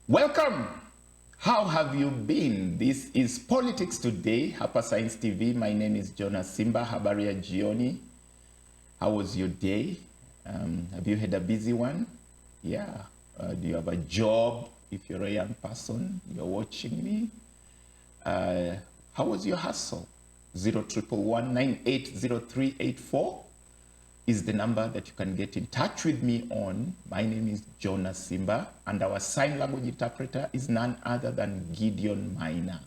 Welcome. How have you been? This is Politics Today, Hapa Science TV. My name is Jonas Simba. Habari ya jioni. How was your day? Have you had a busy one? Yeah. Do you have a job? If you're a young person, you're watching me. How was your hustle? 0111980384 is the number that you can get in touch with me on. My name is Jonas Simba, and our sign language interpreter is none other than Gideon Maina.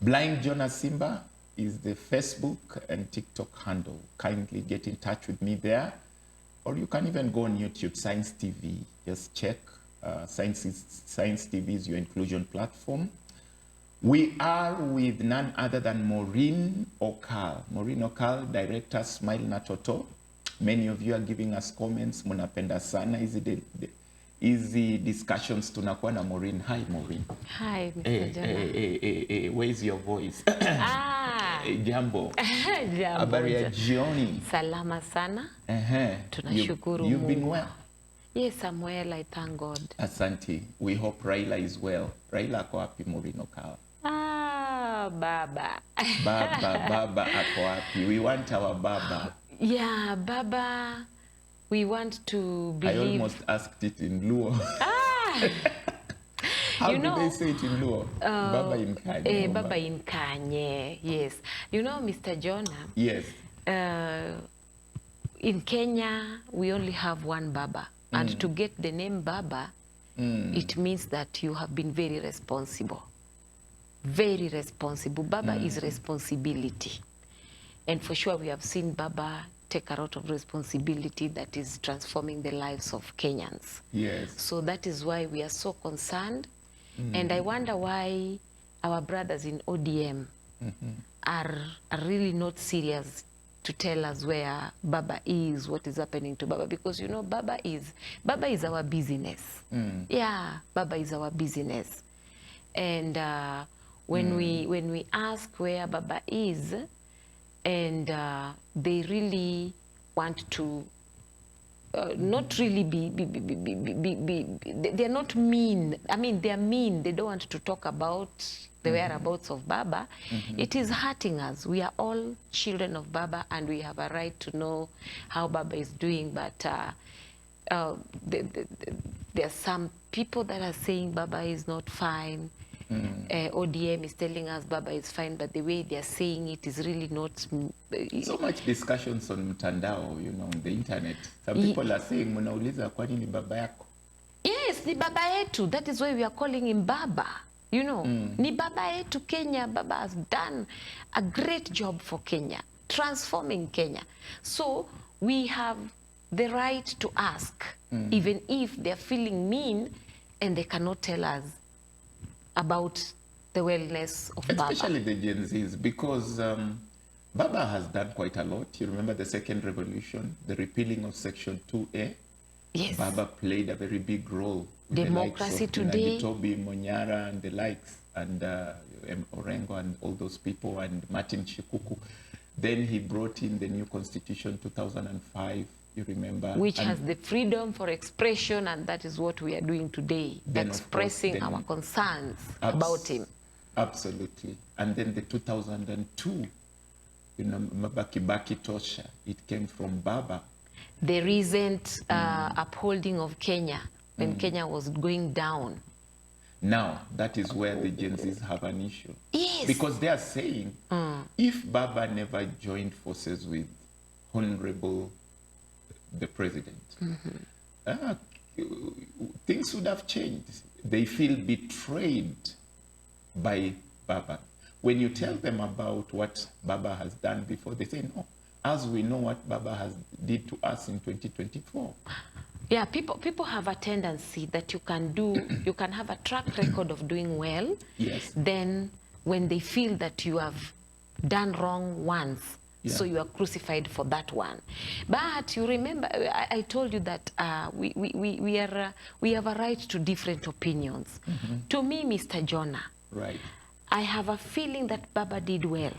Blind Jonas Simba is the Facebook and TikTok handle. Kindly get in touch with me there, or you can even go on YouTube, Science TV. Just check. Science TV is your inclusion platform. We are with none other than Maureen Okal. Maureen Okal, director, Smile na Toto. Many of you are giving us comments. Munapenda sana. Easy discussions tunakuwa na Maureen. Hi, Maureen. Hi, Mr. Jana. Where is your voice? Jambo. Jambo. Habari ya jioni. Salama sana. Tunashukuru You've been Mungu. well? Yes, I'm well, I thank God. Asante. We hope Raila is well. Raila ako wapi, Maureen Okal? Baba. Baba ako wapi? We want our Baba. Yeah, Baba, we want to believe. I almost asked it in Luo. How do they say it in Luo? Baba in Kanye. Baba in Kanye, yes. You know, Mr. Jonah. Yes. In Kenya, we only have one Baba. And to get the name Baba, it means that you have been very responsible. Very responsible. Baba is responsibility. And for sure, we have seen Baba take a lot of responsibility that is transforming the lives of Kenyans. Yes. So that is why we are so concerned. And I wonder why our brothers in ODM are really not serious to tell us where Baba is, what is happening to Baba. Because, you know, Baba is our business. Yeah, Baba is our business. And when we ask where Baba is, and they really want to not really they're not mean. I mean, they're mean. They don't want to talk about the whereabouts of Baba. It is hurting us. We are all children of Baba, and we have a right to know how Baba is doing. But there are some people that are saying Baba is not fine. ODM is telling us Baba is fine, but the way they are saying it is really not. So much discussions on Mtandao, you know, on the internet. Some people are saying, munauliza kwa nini baba yako? Yes, ni baba yetu. That is why we are calling him Baba. You know, ni baba yetu Kenya. Baba has done a great job for Kenya, transforming Kenya. So we have the right to ask, even if they're feeling mean and they cannot tell us about the wellness of Baba. Especially the Gen Zs, because Baba has done quite a lot. You remember the second revolution, the repealing of Section 2A? Yes. Baba played a very big role. Democracy Today. Toby Monyara and the likes, and Orengo and all those people, and Martin Shikuku. Then he brought in the new constitution 2005. You remember? Which has the freedom for expression, and that is what we are doing today, expressing our concerns about him. Absolutely. And then the 2002, you know, Kibaki Tosha, it came from Baba. The recent upholding of Kenya, when Kenya was going down. Now, that is where the Gen Zs have an issue. Yes. Because they are saying, if Baba never joined forces with Honorable the president, things would have changed. They feel betrayed by Baba. When you tell them about what Baba has done before, they say, no, as we know what Baba has did to us in 2024. Yeah, people have a tendency that you can have a track record of doing well. Yes. Then when they feel that you have done wrong once, so you are crucified for that one. But you remember, I told you that we have a right to different opinions. To me, Mr. Jonah, right, I have a feeling that Baba did well.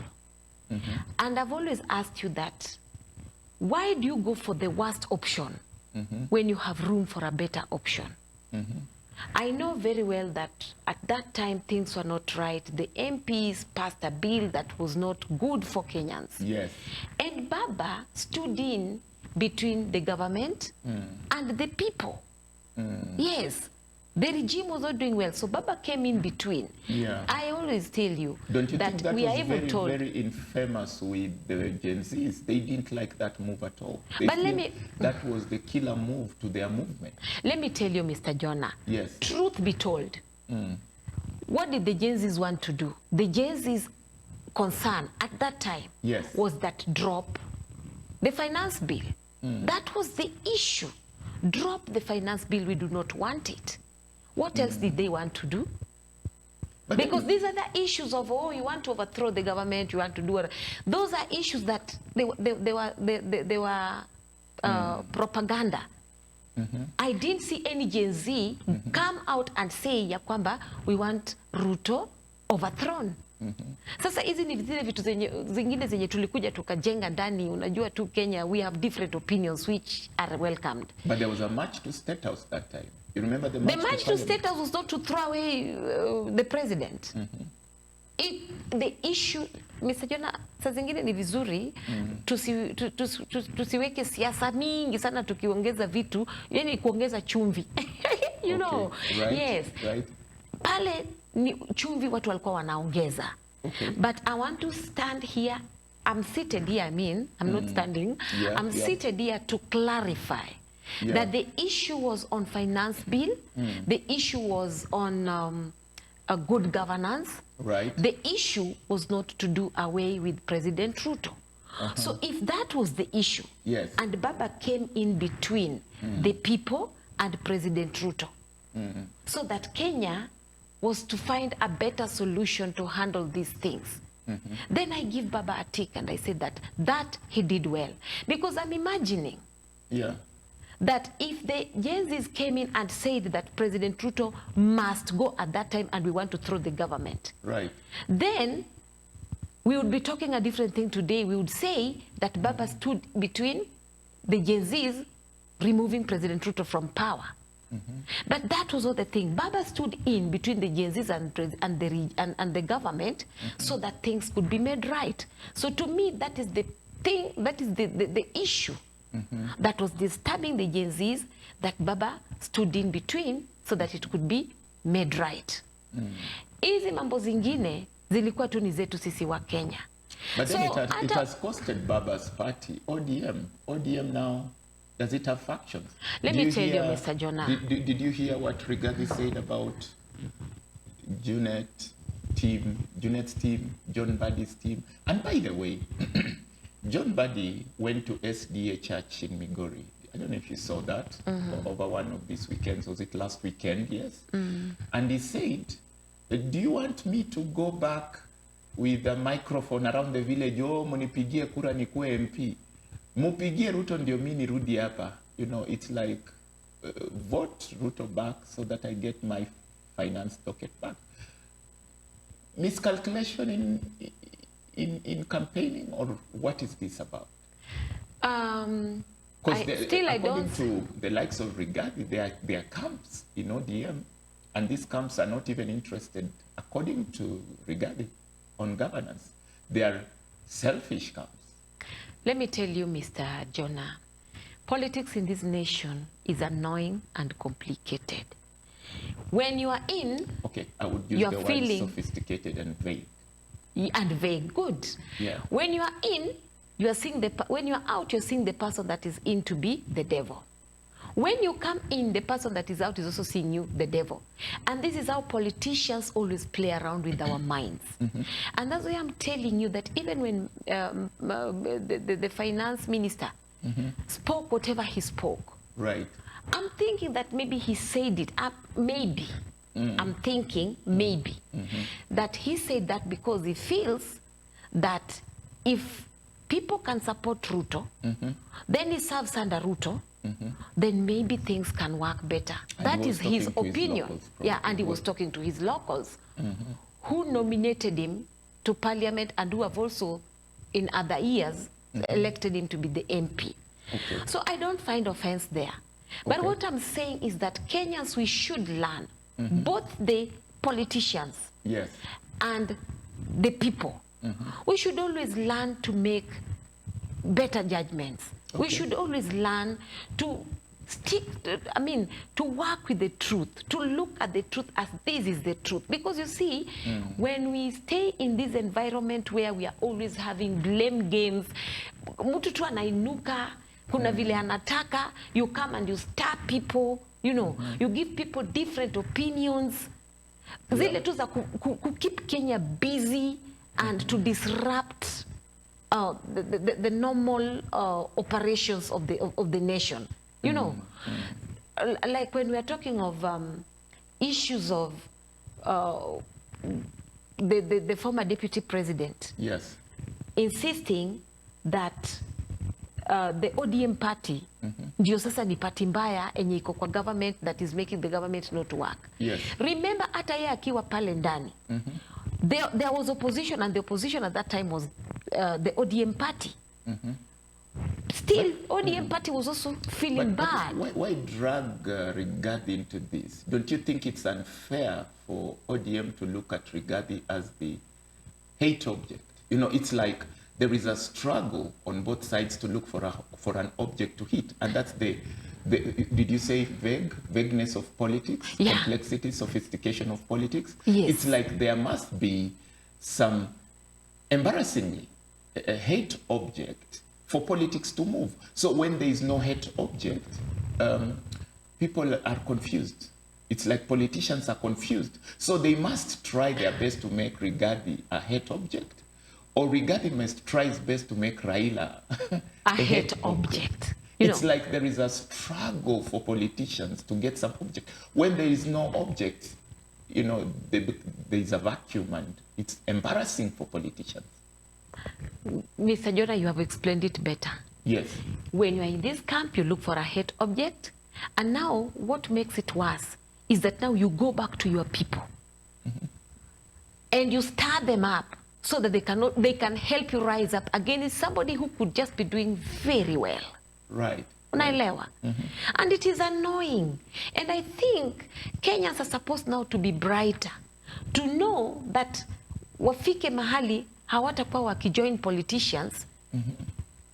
And I've always asked you that, why do you go for the worst option when you have room for a better option? I know very well that at that time things were not right. The MPs passed a bill that was not good for Kenyans. Yes. And Baba stood in between the government and the people. Yes. The regime was not doing well, so Baba came in between. Yeah. I always tell you Don't you that think that we are was even very, told. very infamous with the Gen Zs? They didn't like that move at all. They But let feel me- that was the killer move to their movement. Let me tell you, Mr. Jonah. Yes. Truth be told, what did the Gen Zs want to do? The Gen Zs' concern at that time Yes. was that drop the finance bill. That was the issue. Drop the finance bill. We do not want it. What else did they want to do? But Because then- these are the issues of, oh, you want to overthrow the government, you want to do what? Those are issues that they were propaganda. I didn't see any Gen Z come out and say ya kwamba we want Ruto overthrown. Sasa hizi ni zile vitu zingine zenye tulikuja tukajenga ndani. Unajua tu Kenya, we have different opinions which are welcomed. But there was a march to State House that time. You remember the The march march to Parliament? State House was not to throw away the president. The issue, Mr. Jonah, saa zingine ni vizuri tusiweke siasa mingi sana tukiongeza vitu, yani kuongeza chumvi. You know, Right, yes. right. Pale ni chumvi watu walikuwa wanaongeza. Okay. But I want to stand here. I'm seated here, I'm not standing. Yeah, I'm yeah. seated here to clarify Yeah. that the issue was on finance bill. The issue was on a good governance. Right. The issue was not to do away with President Ruto. So if that was the issue, Yes. and Baba came in between the people and President Ruto, so that Kenya was to find a better solution to handle these things. Then I give Baba a tick and I said that he did well. Because I'm imagining Yeah. that if the Gen Zs came in and said that President Ruto must go at that time and we want to throw the government, Right. then we would be talking a different thing today. We would say that Baba stood between the Gen Zs removing President Ruto from power. But that was not the thing. Baba stood in between the Gen Zs and the government so that things could be made right. So to me, that is the thing, that is the issue that was disturbing the Gen Zs, that Baba stood in between so that it could be made right. Hizi mambo zingine zilikuwa tu ni zetu sisi wa Kenya. But then So, it has costed Baba's party, ODM. ODM now, does it have factions? Let Did me tell you, hear- Mr. Jonah. Did you hear what Rigathi said about Junet's team, John Buddy's team? And by the way, John Buddy went to SDA Church in Migori. I don't know if you saw that over one of these weekends. Was it last weekend? Yes. And he said, do you want me to go back with a microphone around the village? Oh, munipigie kura nikuwe MP. Mupigie Ruto ndio mimi nirudi hapa. You know, it's like vote Ruto back so that I get my finance docket back. Miscalculation in campaigning, or what is this about? Because I according don't. to the likes of Rigathi, there are camps in ODM, and these camps are not even interested, according to Rigathi, on governance. They are selfish camps. Let me tell you, Mr. Jonah, politics in this nation is annoying and complicated. When you are in Okay, I would use You're the word feeling- sophisticated and vague. and vague, good. Yeah. When you are in, you are seeing when you are out, you're seeing the person that is in to be the devil. When you come in, the person that is out is also seeing you, the devil. And this is how politicians always play around with our minds. And that's why I'm telling you that even when the finance minister spoke whatever he spoke, Right. I'm thinking that maybe he said it up, maybe. I'm thinking maybe that he said that because he feels that if people can support Ruto, then he serves under Ruto, then maybe things can work better. And That he is was his talking to his opinion. locals, Yeah, and he was probably. talking to his locals who nominated him to parliament and who have also, in other years, elected him to be the MP. Okay. So I don't find offense there. But Okay. what I'm saying is that Kenyans, we should learn both the politicians Yes. and the people. We should always learn to make better judgments. We Okay. should always learn to to work with the truth, to look at the truth as this is the truth. Because you see, when we stay in this environment where we are always having blame games, mtu tu anainuka, kuna vile anataka, you come and you star people, you know, you give people different opinions. Zile tu za keep Kenya busy and to disrupt the normal operations of the nation. You know, like when we are talking of issues of the former deputy president Yes. insisting that the ODM party ndio sasa ni party mbaya enye iko kwa government that is making the government not work. Yes. Remember hata yeye akiwa pale ndani there was opposition, and the opposition at that time was the ODM party. Still, ODM party was also feeling bad. Why drag Rigathi into this? Don't you think it's unfair for ODM to look at Rigathi as the hate object? You know, it's like there is a struggle on both sides to look for an object to hit, and that's the did you say vagueness of politics, Yeah. complexity, sophistication of politics? Yes. It's like there must be some, embarrassingly, a hate object for politics to move. So when there is no hate object, people are confused. It's like politicians are confused. So they must try their best to make Rigathi a hate object, or Rigathi must try his best to make Raila A hate object. You It's know. like there is a struggle for politicians to get some object. When there is no object, you know, there is a vacuum, and it's embarrassing for politicians. Mr. Jonah, you have explained it better. Yes. When you're in this camp, you look for a hate object. And now what makes it worse is that now you go back to your people and you stir them up so that they can help you rise up against somebody who could just be doing very well. Right. Unaelewa? And it is annoying. And I think Kenyans are supposed now to be brighter, to know that wafike mahali hawatakuwa wakijoin politicians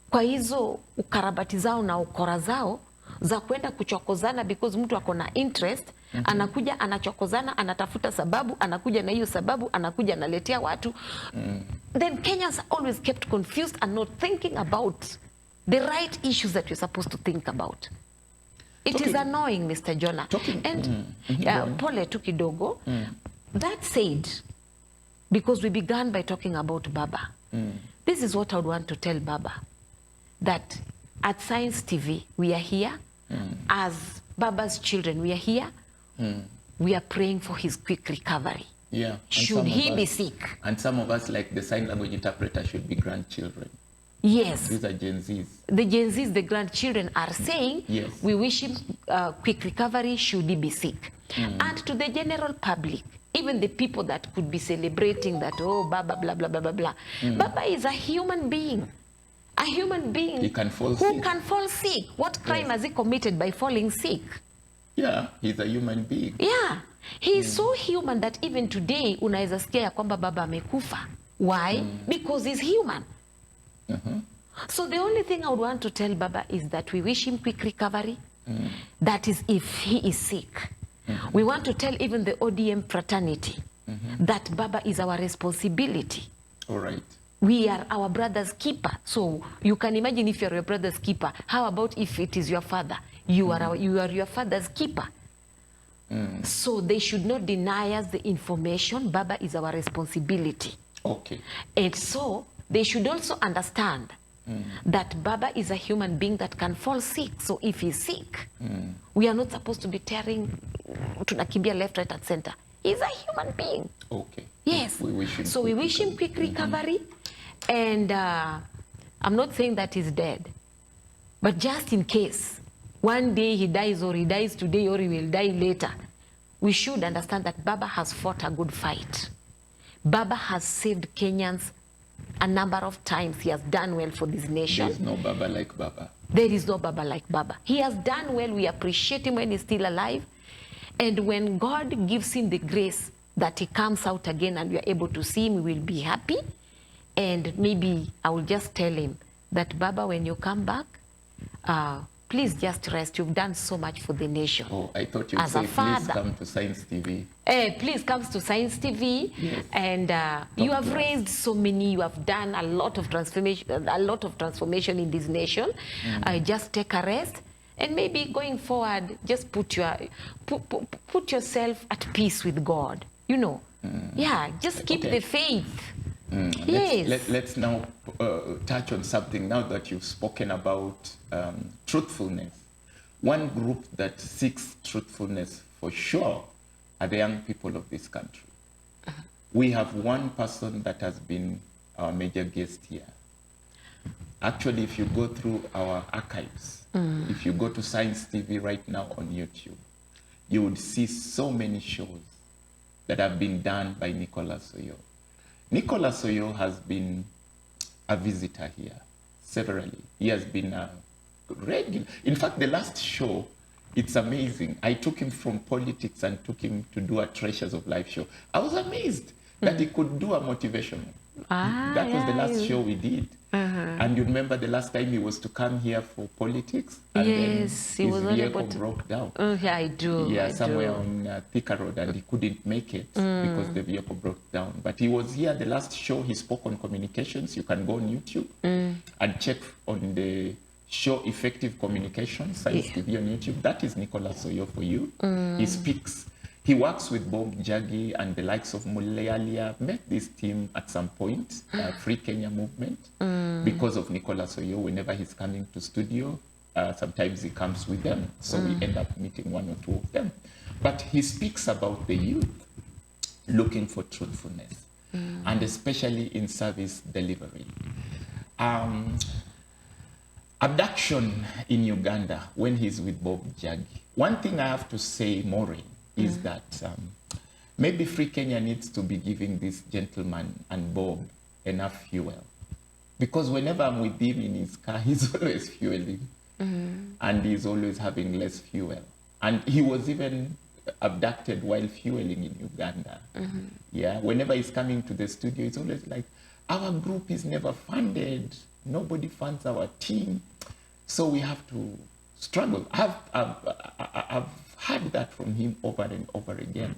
kwa hizo ukarabati zao na ukora zao za kwenda kuchokozana because mtu ako na interest, anakuja anachokozana, anatafuta sababu, anakuja na hiyo sababu, anakuja analetea watu. Then Kenyans are always kept confused and not thinking about the right issues that you're supposed to think about. It is annoying, Mr. Jonah. And pole tu kidogo. That said, because we began by talking about Baba, this is what I would want to tell Baba, that at Science TV, we are here. As Baba's children, we are here. We are praying for his quick recovery. Yeah. And Should some he of be us- sick? And some of us, like the sign language interpreter, should be grandchildren. Yes. These are Gen Zs. The Gen Zs, the grandchildren, are saying, Yes. we wish him quick recovery should he be sick. And to the general public, even the people that could be celebrating that, oh, Baba, blah, blah, blah, blah, blah. Baba is a human being. A human being He can fall who sick. can fall sick. What crime has he committed by falling sick? Yeah, he's a human being. Yeah. He is so human that even today unaweza sikia ya kwamba Baba amekufa. Why? Because he's human. So the only thing I would want to tell Baba is that we wish him quick recovery. That is if he is sick. We want to tell even the ODM fraternity that Baba is our responsibility. All right. We are our brother's keeper. So you can imagine if you're your brother's keeper. How about if it is your father? You are your father's keeper. So they should not deny us the information. Baba is our responsibility. Okay. And so they should also understand that Baba is a human being that can fall sick. So if he's sick, we are not supposed to be tearing, tunakimbia left, right, and center. He's a human being. Okay. Yes. We wish him So we quick wish him quick recovery. And I'm not saying that he's dead. But just in case one day he dies, or he dies today, or he will die later, we should understand that Baba has fought a good fight. Baba has saved Kenyans a number of times. He has done well for this nation. There's no Baba like Baba. There is no Baba like Baba. He has done well. We appreciate him when he's still alive. And when God gives him the grace that he comes out again and we are able to see him, we will be happy. And maybe I will just tell him that, Baba, when you come back, please just rest. You've done so much for the nation. Oh, I thought you'd As say, a please father. come to Science TV. Please come to Science TV. Yes. And you have bless. raised so many, you have done a lot of transformation in this nation. Just take a rest. And maybe going forward, just put yourself at peace with God. You know, yeah, just keep the faith. Yes. Let's now touch on something now that you've spoken about truthfulness. One group that seeks truthfulness for sure are the young people of this country. We have one person that has been our major guest here. Actually, if you go through our archives, if you go to Science TV right now on YouTube, you would see so many shows that have been done by Nicholas Oyo. Nicholas Oyo has been a visitor here severally. He has been a regular. In fact, the last show, it's amazing. I took him from politics and took him to do a Treasures of Life show. I was amazed that he could do a motivational. That was the last show we did. And you remember the last time he was to come here for politics? And Yes, he then was his not vehicle able to. broke down. Yeah, I do. Yeah, I somewhere do. on Thika Road, and he couldn't make it because the vehicle broke down. But he was here the last show. He spoke on communications. You can go on YouTube and check on the show Effective Communication, Science TV on YouTube. That is Nicholas Oyo for you. He speaks. He works with Bob Njagi and the likes of Mulealia. Met this team at some point, Free Kenya Movement, because of Nicholas Oyo. Whenever he's coming to studio, sometimes he comes with them. So we end up meeting one or two of them. But he speaks about the youth looking for truthfulness, and especially in service delivery. Abduction in Uganda when he's with Bob Njagi. One thing I have to say, Maureen, is that maybe Free Kenya needs to be giving this gentleman and Bob enough fuel. Because whenever I'm with him in his car, he's always fueling. And he's always having less fuel. And he was even abducted while fueling in Uganda. Yeah, whenever he's coming to the studio, it's always like, our group is never funded. Nobody funds our team. So we have to struggle. I've heard that from him over and over again.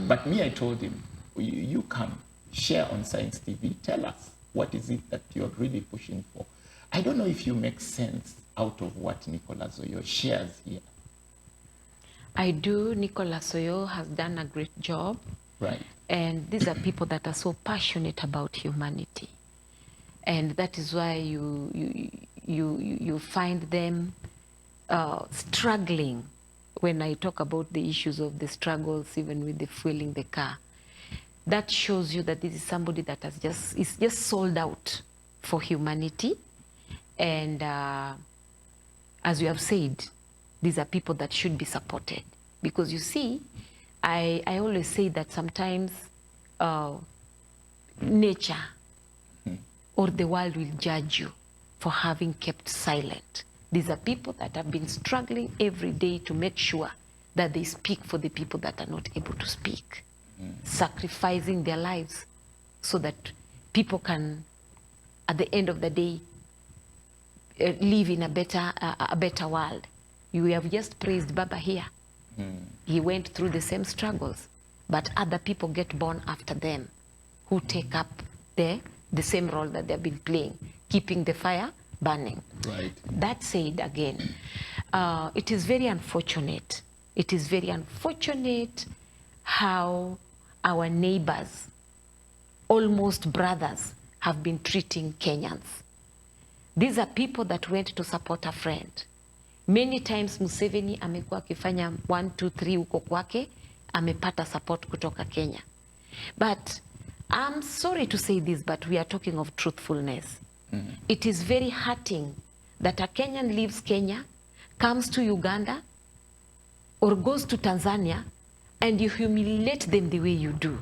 But me, I told him, you come, share on Science TV, tell us what is it that you're really pushing for. I don't know if you make sense out of what Nicholas Oyo shares here. I do. Nicholas Oyo has done a great job. Right. And these are people that are so passionate about humanity. And that is why you find them struggling. When I talk about the issues of the struggles, even with the fueling the car, that shows you that this is somebody that is just sold out for humanity. And as you have said, these are people that should be supported. Because you see, I always say that sometimes nature or the world will judge you for having kept silent. These are people that have been struggling every day to make sure that they speak for the people that are not able to speak, sacrificing their lives so that people can, at the end of the day, live in a better world. You have just praised Baba here. He went through the same struggles, but other people get born after them who take up the same role that they've been playing, keeping the fire burning. Right. That said, again, it is very unfortunate. It is very unfortunate how our neighbors, almost brothers, have been treating Kenyans. These are people that went to support a friend. Many times Museveni amekuwa akifanya 1, 2, 3 huko kwake, amepata support kutoka Kenya. But I'm sorry to say this, but we are talking of truthfulness. It is very hurting that a Kenyan leaves Kenya, comes to Uganda, or goes to Tanzania, and you humiliate them the way you do.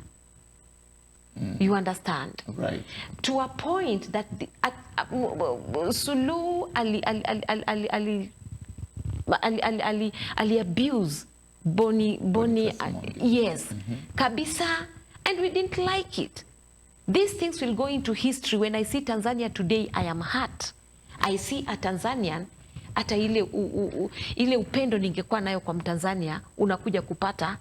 You understand? Right. To a point that Suluhu ali abuse Boniface Omondi. yes, kabisa, and we didn't like it. These things will go into history. When I see Tanzania today, I am hurt. I see a Tanzanian, hata ile upendo ningekuwa nayo kwa Mtanzania unakuja kupata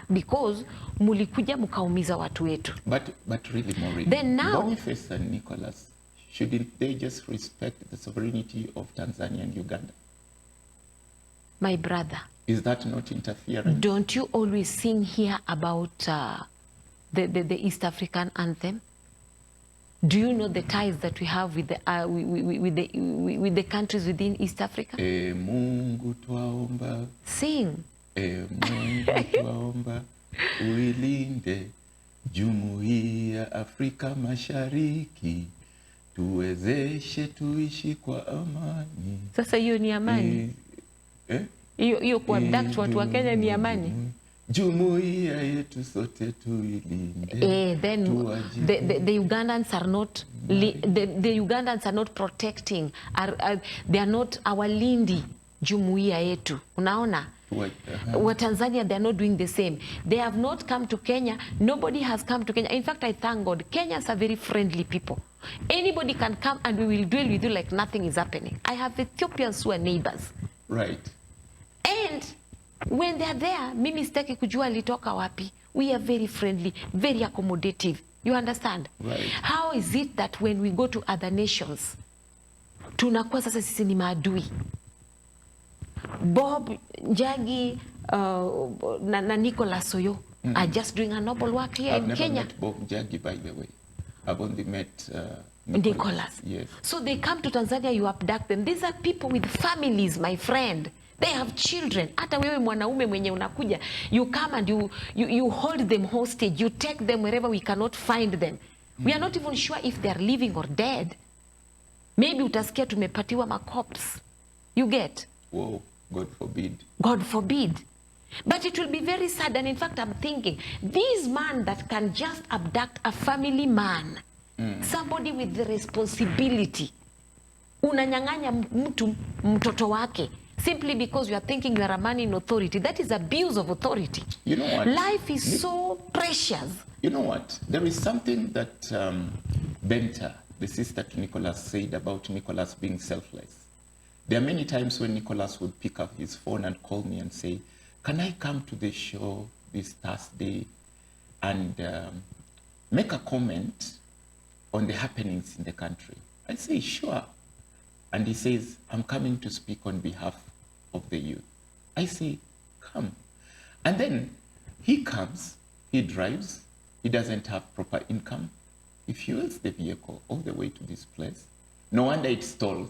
because mulikuja mkaumiza watu wetu. But really, Maureen, Then now, Boniface and Nicholas, shouldn't they just respect the sovereignty of Tanzania and Uganda? my brother, Is that not interference? don't you always sing here about the East African anthem? Do you know the ties that we have with the countries within East Africa? Mungu twaomba, Sing. Mungu twaomba, uilinde Jumuiya ya Afrika Mashariki, tuwezeshe tuishi kwa amani. Sasa hiyo ni amani? Hiyo kuabduct watu wa Kenya ni amani? Jumuiya yetu sote tuilinde. Then the Ugandans are not the Ugandans are not protecting, they are not our lindi jumuiya yetu. Unaona? Wa Tanzania, they are not doing the same. They have not come to Kenya. Nobody has come to Kenya. In fact, I thank God. Kenyans are very friendly people. Anybody can come and we will deal with you like nothing is happening. I have Ethiopians who are neighbors. Right. And when they are there, mimi sitaki kujua alitoka wapi. We are very friendly, very accommodative. You understand? Right. How is it that when we go to other nations, tunakuwa sasa sisi ni maadui? Bob Njagi na Nicholas Oyo are just doing a noble work here in Kenya. I've never met Bob Njagi, by the way. I've only met Nicholas. Yes. So they come to Tanzania, you abduct them. These are people with families, my friend. They have children. Hata wewe mwanaume mwenye unakuja, you come and you hold them hostage. You take them wherever we cannot find them. We are not even sure if they are living or dead. Maybe utasikia tumepatiwa macops. You get? Whoa, God forbid. God forbid. But it will be very sad. And in fact, I'm thinking, this man that can just abduct a family man, somebody with the responsibility, unanyang'anya mtu mtoto wake, simply because you are thinking you are a man in authority. That is abuse of authority. You know what? Life is so precious. You know what? There is something that Benta, the sister to Nicholas, said about Nicholas being selfless. There are many times when Nicholas would pick up his phone and call me and say, can I come to the show this Thursday and make a comment on the happenings in the country? I say, sure. And he says, I'm coming to speak on behalf of the youth. I say, come. And then he comes, he drives, he doesn't have proper income. He fuels the vehicle all the way to this place. No wonder it stalls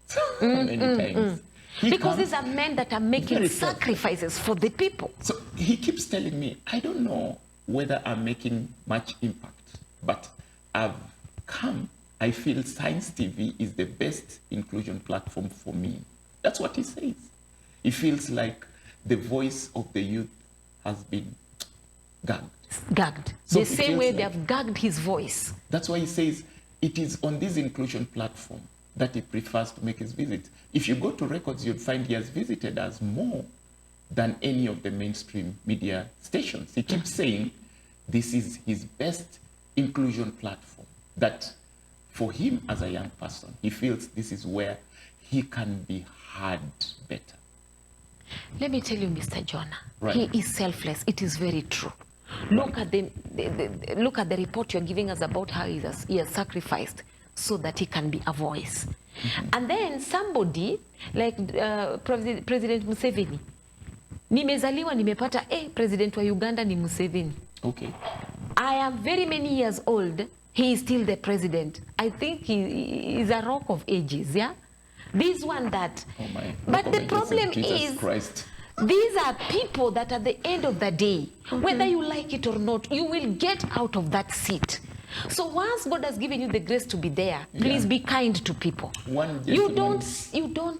so many times. Because these are men that are making sacrifices for the people. So he keeps telling me, I don't know whether I'm making much impact, but I've come. I feel Science TV is the best inclusion platform for me. That's what he says. He feels like the voice of the youth has been gagged. Gagged. So the same way they have gagged his voice. That's why he says it is on this inclusion platform that he prefers to make his visit. If you go to records, you'd find he has visited us more than any of the mainstream media stations. He keeps saying this is his best inclusion platform, that for him as a young person, he feels this is where he can be heard better. Let me tell you, Mr. Jonah, Right. He is selfless. It is very true. Look at look at the report you're giving us about how he has sacrificed so that he can be a voice. And then somebody like President Museveni, nimezaliwa nimepata president wa Uganda ni Museveni. Okay. I am very many years old. He is still the president. I think he is a rock of ages, yeah? This one that. Oh my. But the my problem Jesus is, Christ. these are people that at the end of the day, whether you like it or not, you will get out of that seat. So once God has given you the grace to be there, please be kind to people. You don't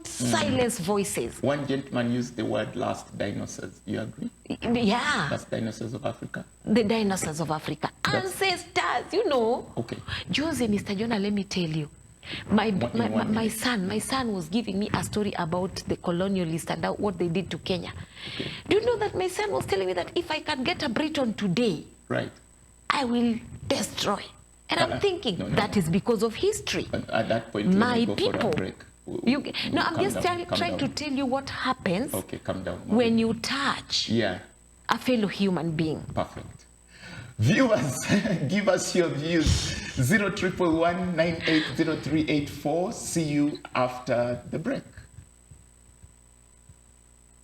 silence voices. One gentleman used the word last dinosaurs. You agree? Yeah. Last dinosaurs of Africa. The dinosaurs of Africa. Ancestors, you know. Okay. Jose, Mr. Jonah, let me tell you. My son was giving me a story about the colonialists and what they did to Kenya. Okay. Do you know that my son was telling me that if I can get a Briton today, Right. I will destroy. And I'm thinking that is because of history. At that point, My go for a people. break. I'm just trying to tell you what happens calm down. when you touch a fellow human being. Perfect. Viewers, give us your views. 0111 980384. See you after the break.